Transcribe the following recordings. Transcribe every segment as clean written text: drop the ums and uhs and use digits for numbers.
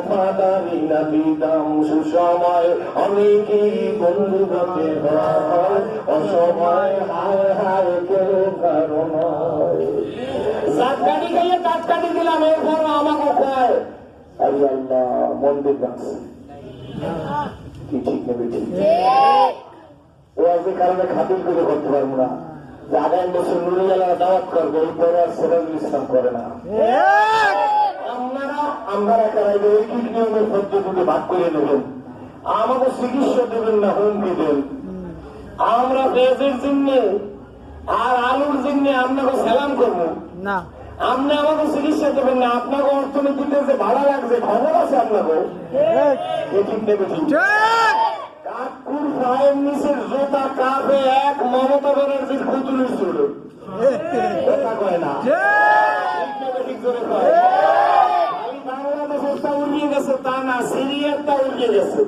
ফাদারি না দিতাম সুসময়, অনেকেই বন্ধু গতে হয় অসময়, হায় হায় কেউ কারণ চাটকাটি খাইয়ে চাটকাটি দিলাম, এরপর আমাকে খায়। আরে আল্লাহ, মন্দির রাখছে কি ঠিক নেবে, ঠিক ও আজকে কারণে খাতির করে করতে পারবো না। আগামী বছর নুরিয়ালা দাওয়াত করবো, এই পরে আর সিরাজুল ইসলাম করে না। আমরা ঐকিক নিয়মের পদ্ধতিতে ভাগ করে নেবেন, আমাকে চিকিৎসা দেবেন না, হুমকি দেন। আমরা পেঁয়াজের জন্য আর আলুর জন্য আপনাকে সালাম করবো না, আপনি আমাকে চিকিৎসা দেবেন না। আপনাকে অর্থনীতিতে যে ভাড়া লাগছে খবর আছে আপনাকে, ঠিক নেবে ঠিক। কাকুর পায়ের নিচের জোতা কাঁপে এক মমতা ব্যানার্জির পুতুলের ছিল, কথা কয় না, ঠিক জোরে কয়। বাংলাদেশের তা উড়িয়ে গেছে তা না, সিরিয়ার তা উড়িয়ে গেছে।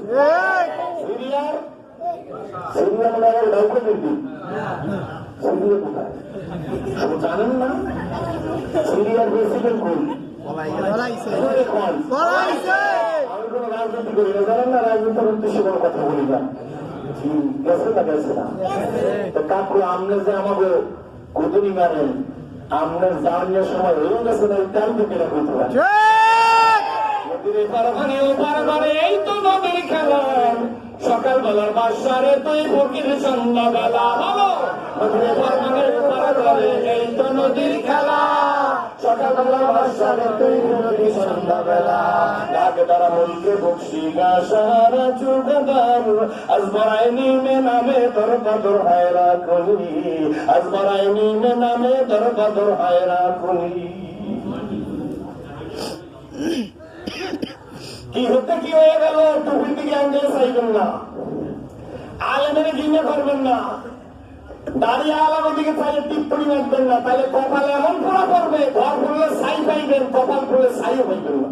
সিরিয়ার ডাউকে দিবি, সিরিয়া কোথায় জানেন না? সিরিয়ার প্রেসিডেন্ট কোন? আমি কোন রাজনীতি করি না, জানেন না? রাজনীতির উদ্দেশ্যে কোনো কথা বলি না। গেছে না, গেছে না। কাকু আমনে যে আমাকে কুদুনি মারেন, আমনের যাওয়ার সময় হয়ে গেছে না, তাই তো কেনা করতে পারে। এই তো নদীর খেলা, সকালবেলার বাসারে তুই ফকির সন্ধ্যাবেলা, এই তো নদীর খেলা, সকালবেলার বাসারে তুই ফকির সন্ধ্যাবেলা, ডাকে তারা বলকে বক্সি গাছারা চুগাদার, আজ বড়াই নিমে নামে তোর কদর হায়রা কলি, আজ বড়াই নিমে নামে তোর কদর হায়রা কলি। কি হতে কি হয়ে গেল, টুপির দিকে আঙ্গেল চাইবেন না, আলেমের ঘৃণা করবেন না, দাঁড়িয়ে আলামের দিকে চাইলে টিপ্পনি মারবেন না, তাহলে কপাল এমন পোড়া পড়বে, ঘর ফুললে ছাই পাইবেন, কপাল ফুললে ছাইও পাইবেন না।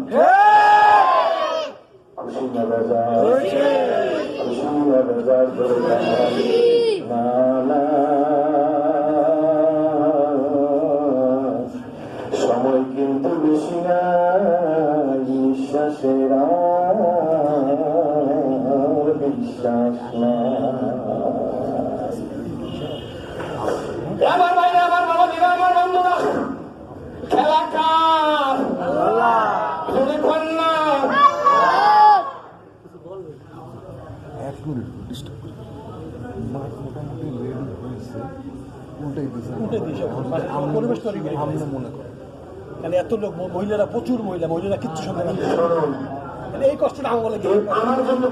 খুশি না বাজার, খুশি না বাজার না না, সময় কিন্তু বেশি না, বিশ্বাসের বিশ্বাস না। আমার ভাইরা, আমার বাবাজিরা, আমার বন্ধুরা, খেলা কার দেখুন না। পরিবেশ তৈরি করে মনে করে, মানে এত লোক, মহিলারা প্রচুর, মহিলারা কিচ্ছু সন্দেহ নেই, এই কষ্টটা আমার জন্য